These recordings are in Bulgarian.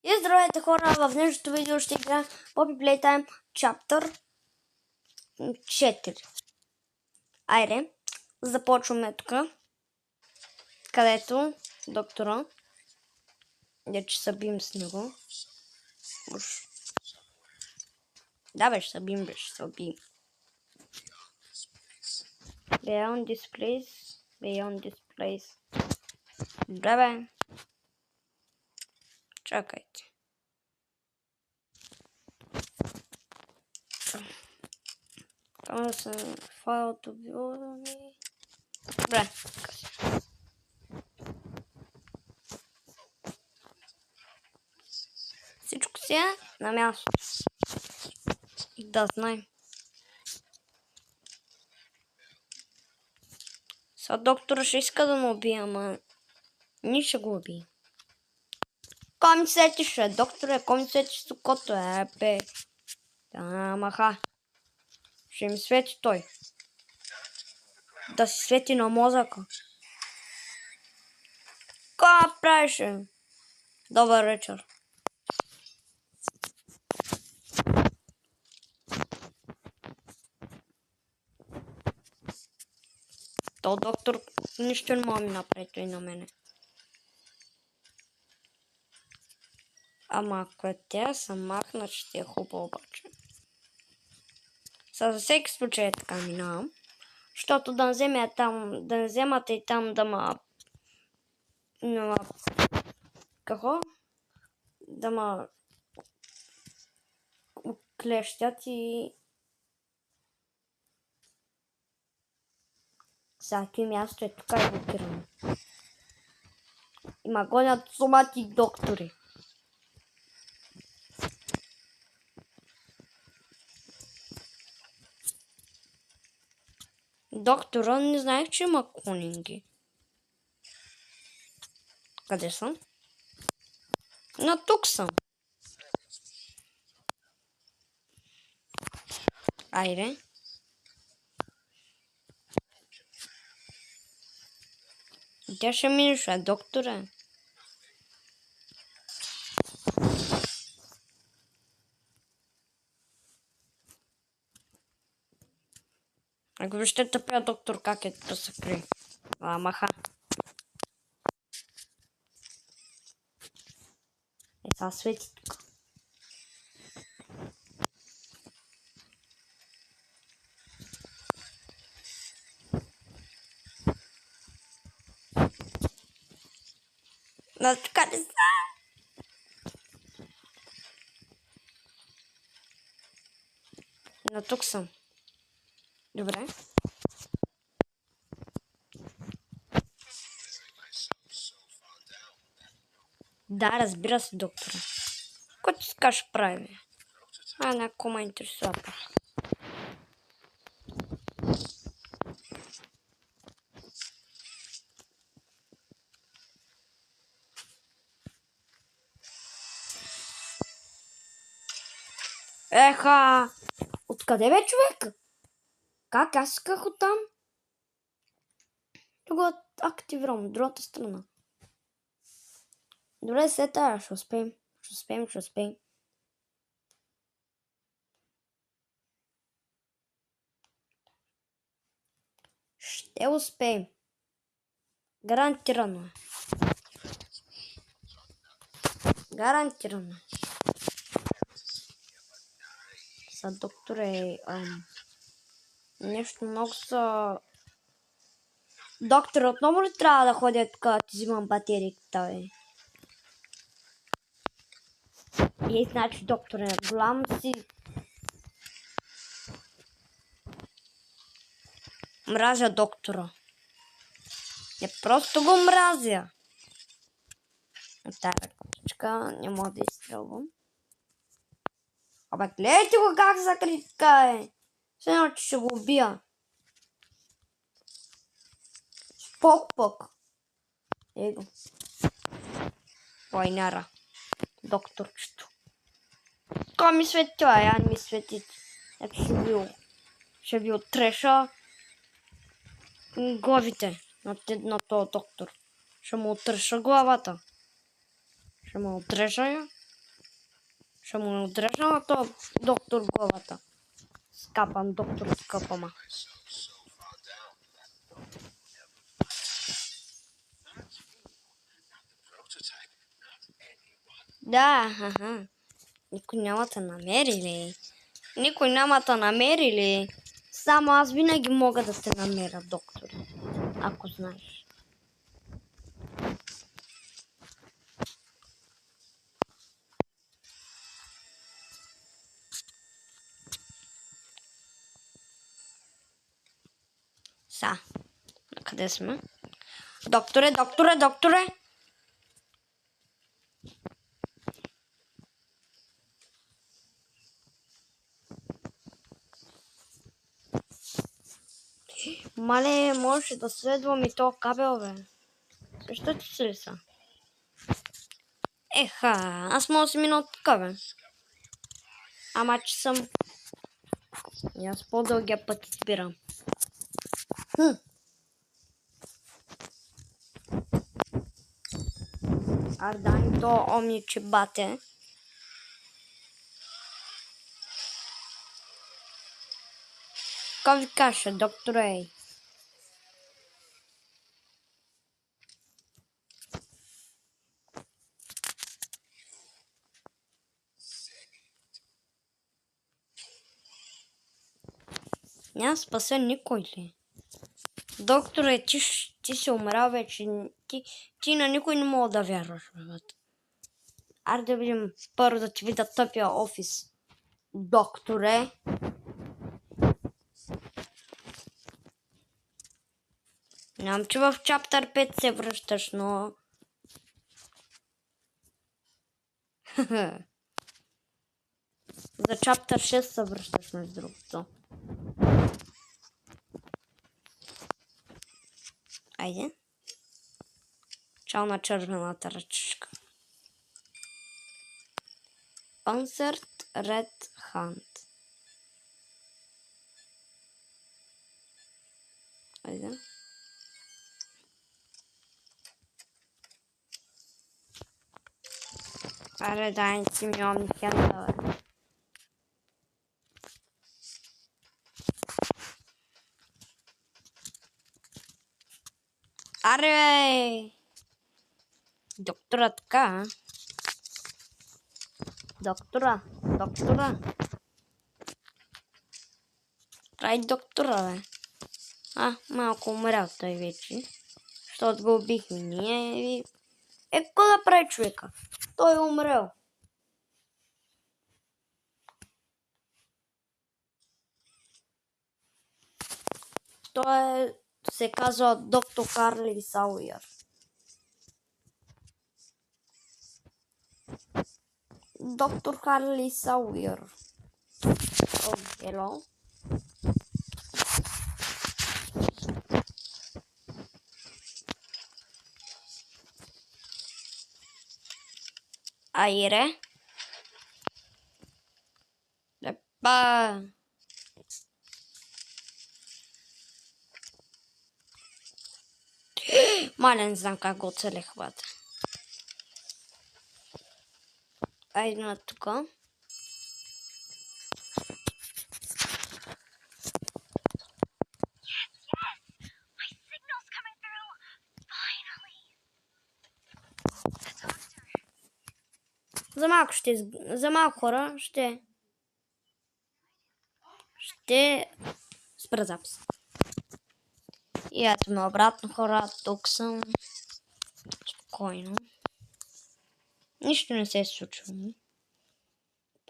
И здравейте хора, в днешното видео ще играем Poppy Playtime Chapter 4. Айде, започваме тук, където доктора, че събим с него. Уж. Да бе, ще събим, бе, ще събим. Beyond this place, beyond this place. Добре бе. Чакайте. Там са файлото било ми. Добре. Всичко си е на място. Да знаем. Сега доктора ще иска да ме убие, ама ни ще го убие. Кой ми сетише, докторе, кой ми сетиш сукото, бе. Маха. Ще ми свети той. Да си свети на мозъка. Кой правише? Добър вечер. То доктор нищо не може ми направи той на мене. Ама ако е тя съм махна, ще ти е хубаво обаче. За всеки случай е така минавам. Защото да взема там, да не вземате и там да ма... Какво? Да ма... клещят и... Всяки място е тук и блокирано. Има гонят сумати доктори. Доктора, не знаех, че има клонинги. Къде съм? На тук съм. Айде. Тя ще минеш, доктора. Ако вижте тъпия доктор, как е да се крие. Маха. Сега свети тук. Къде са? На тук съм. Добре. Да, разбира се, доктора. Който си кажеш прави. Ако ме интересува. Еха! Откъде бе, човек? Как? Аз исках оттам. Тук го активирам от другата страна. Добре, след това ще успеем. Ще успеем. Ще успеем. Гарантирано е. Гарантирано. Са, докторе, нещо много са... Доктор, отново ли трябва да ходя тук да ти взимам батериката, бе? И значи, докторе, голям си. Мразя доктора. Не просто го мразя. Тая ръкичка не мога да изстрелвам. Абе, гледайте го как закри така, е. Все едно, че ще го убия. Спок пък. Его. Войняра. Докторчето. Ка ми свети това, я не ми свети. Ето ще ви отреша главите на този доктор. Ще му отреша главата. Ще му отреша я Ще му отрежа на то доктор главата. Скапан, доктор скапама. Да, аха. Никой няма те намерили. Никой няма те намерили. Само аз винаги мога да те намеря, доктор. Ако знаеш. Са. Къде сме? Докторе, докторе, докторе! Мале, можеш да следвам и то кабел, бе. Същото си ли са? Еха, аз мога да си мина от тук, бе. Ама че съм... И аз по-дългия път избирам. Ардай то омниче бате. Как ви каже, докторе? Няма спася никой ли? Докторе, ти си умрял вече. Ти на никой не мога да вярваш, бе. Аре да видим първо да ти видя тъпия офис. Докторе. Нямам, че в чаптър 5 се връщаш, но... За чаптър 6 се връщаш, между другото. Айде. Чао на червената ръчишка. Panzert Red Hand. Айде. Аре, дай си ми омнихенда, бе. Аре! Доктора така. Доктора. Край доктора, бе. Малко умрял той вече. Защото го убихме ние. Какво да прави човека? Той е умрял. Той се казва доктор Харли Сауър. Доктор Харли Сауър. О, hello. Аире. Епа. Мале, не знам как го оцелех, бата. Айде на тука. За малко хора ще спра запис. И ето ме обратно, хора, тук съм. Спокойно. Нищо не се е случило.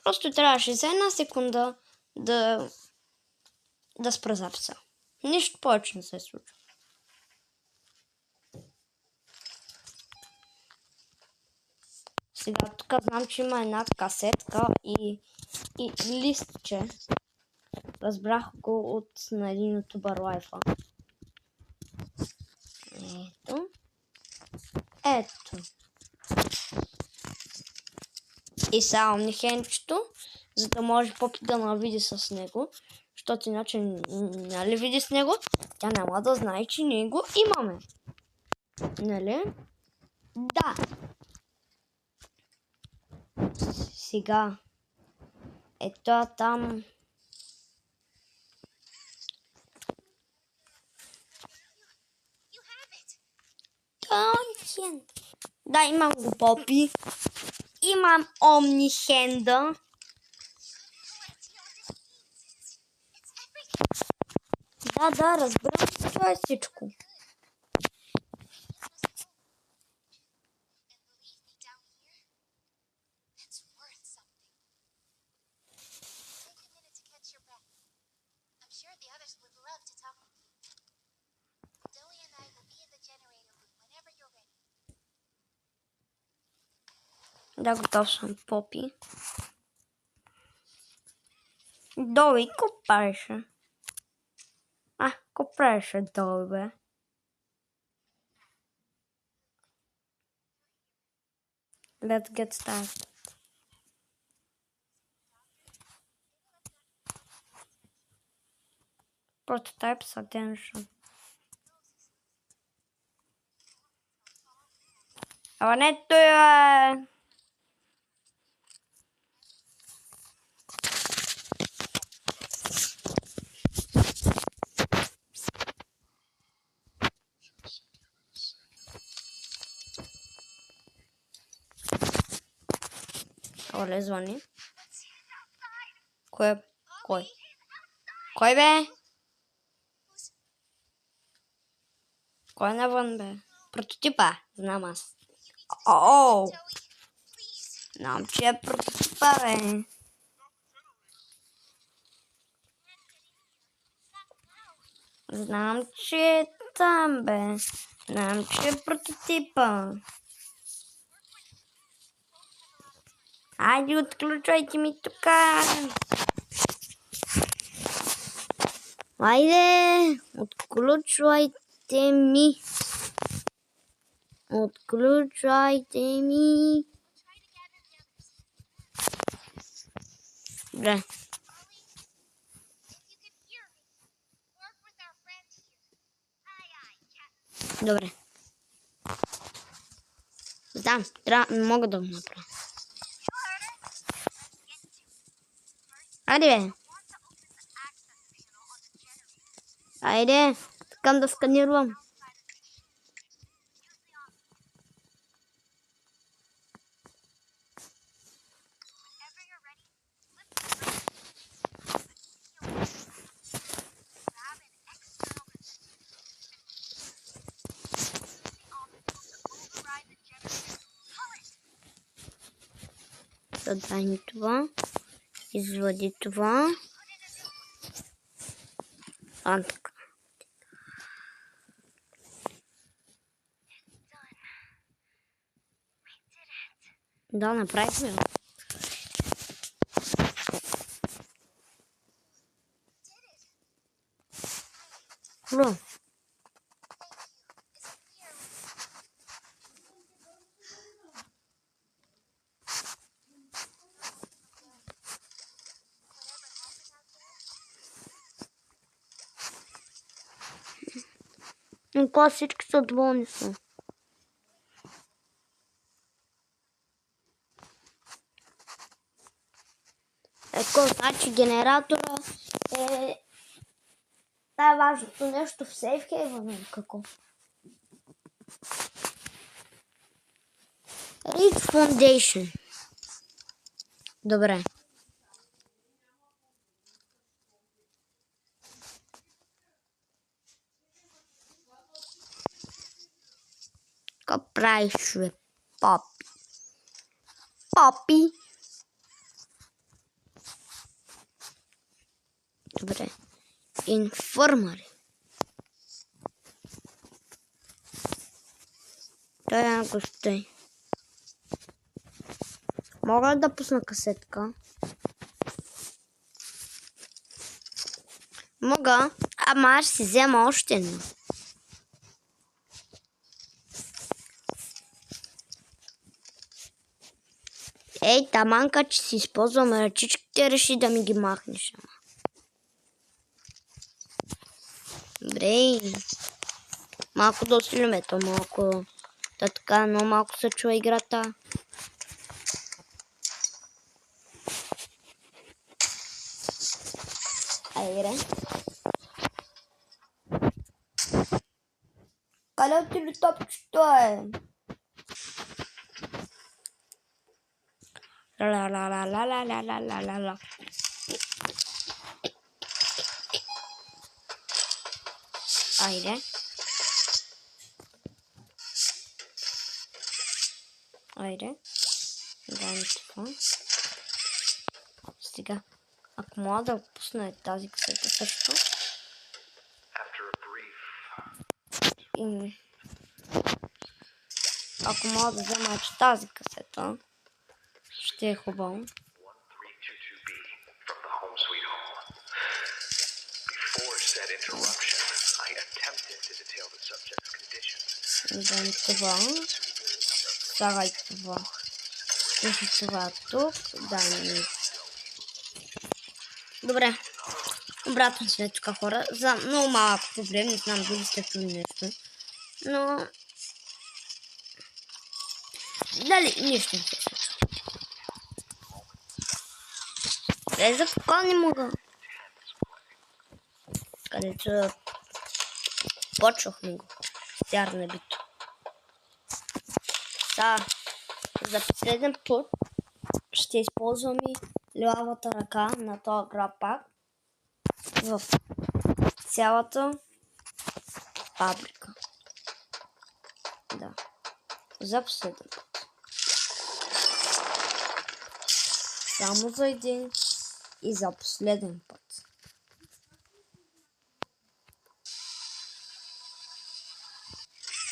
Просто трябваше за една секунда да спра записа. Нищо повече не се е случило. Сега тук знам, че има една касетка и листче. Разбрах го от на един ютубър лайфа. Ето. И сега омнихенчето, за да може Попи да навиди с него. Защото иначе нали види с него, тя няма да знае, че ние го имаме. Нали? Да. Сега Ето там. Да, имам го, Попи. Имам Омнихенда. Да, разбирам, че това е всичко. Да, готов съм, Попи. Доли, какво правеше? Какво правеше Доли, бе? Let's get started. Prototypes attention. Ама не той е... Оле, звъни. Кой? Кой, бе? Кой е навън, бе? Прототипа, знам аз. Знам, че е прототипа, бе. Знам, че е там, бе. Знам, че е прототипа. Айде, отключвайте ми тука. Айде, отключвайте ми. Отключвайте ми. Добре. Добре. Да, не мога да го направя. Айде, бе. Айде, искам да сканирам. Задай ми това. Извади това. Така. Да, направихме. Хубаво. Какво всички са доволни са? Еко, значи генератора е най-важното нещо в сейфхейвън, какво? Reach Foundation. Добре. Какво правиш, бе, Попи? Попи? Добре. Информари. Той го стой. Мога да пусна касетка? Мога, ама аз си взема още едно. Ей, таманка, че си използвам ръчичките, реши да ми ги махнеш. Добре. Малко да усилиме то, малко. Така, но малко се чува играта. Айде. Къде отиде топчето е? Ла-ла-ла-ла-ла-ла-ла-ла-ла. Айде. Айде. Дайме това. Сега. Ако мога да пусна тази касета също. И... Ако мога да взема тази касета, ще е хубаво. Взем това. Слагай това. Слушай това тук. Дай. Добре. Обратно сме тук, хора. За много малко проблем. Не знам дали сте чули нещо. Но... Дали нищо не се случва. За какво не мога? Където почвахме го. Стяр на бито. За последен път ще използваме лявата ръка на този грапак в цялата фабрика. Да. За последен път. Само за един и за последен път.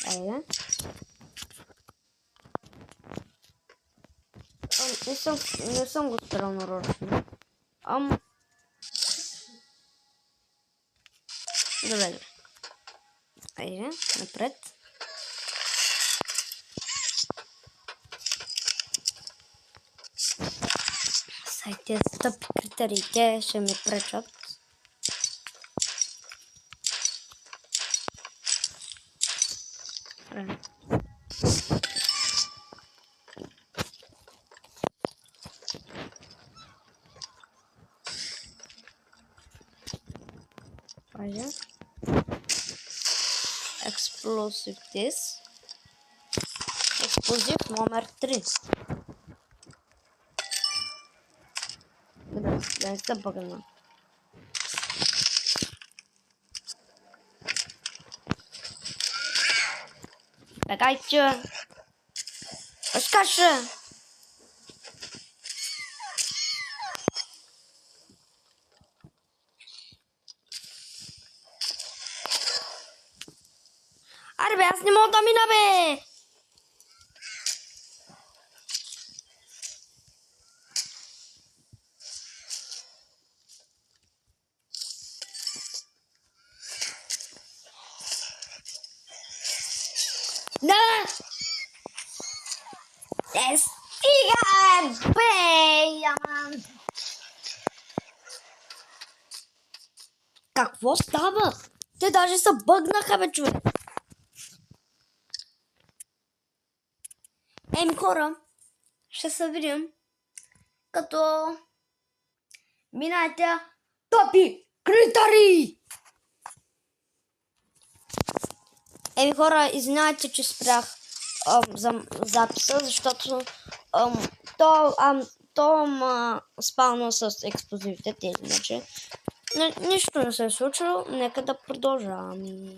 Айде. Не съм го спрял нарочно. Добре. Айде, напред. Тези тъпи критериите ще ми пречат. Айде. Explosive this. Експлозив номер 3. Да не се бъгна. Бегайте! Разкажи! Аре бе, аз не мога да мина, бе! Да! Стига, бе, яман! Какво става? Те даже се бъгнаха, бе, човек! Еми, хора, ще се видим, като минайте топи критари! Еми, хора, извинявайте, че спрях записа, защото то спална с експлозивите, иначе нищо не се е случило, нека да продължаваме.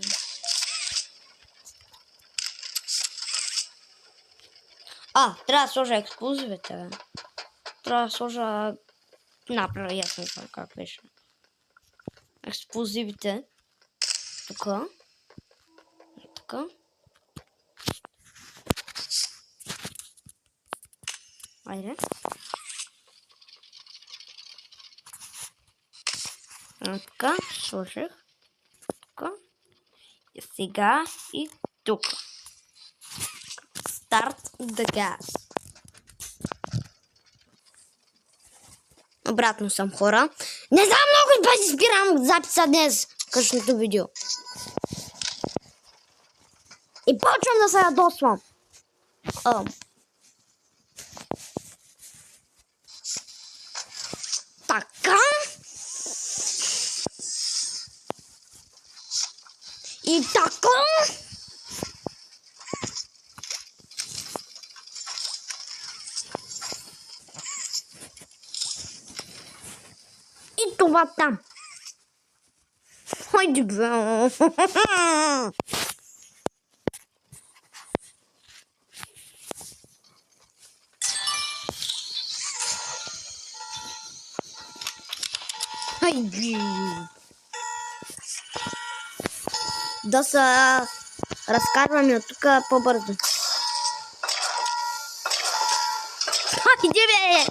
Трябва да сложа експлозивите, бе. Трябва да сложа... Направо ясно как беше. Експлозивите. Тука. Така. Айде. Така, сложих. Тука. И сега и тук. Start the gas. Обратно съм, хора. Не знам много пъти спирам записа днес. Късното видео. И почвам да се ядосвам. Така. И така. И това там. Хайде бе. Хайде. Да се разкарваме от тук по-бързо. Хайде бе.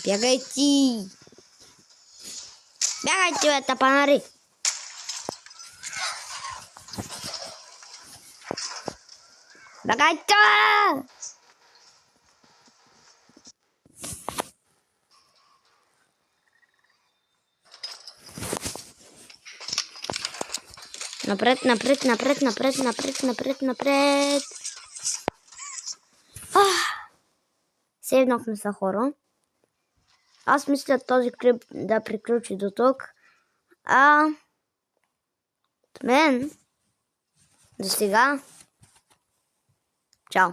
Бягай ти! Бягайте, бе, тапанари! Бягайте! Напред, напред, напред, напред, напред, напред, напред! Сейвнахме се, хора. Аз мисля този клип да приключи до тук. От мен до сега. Чао!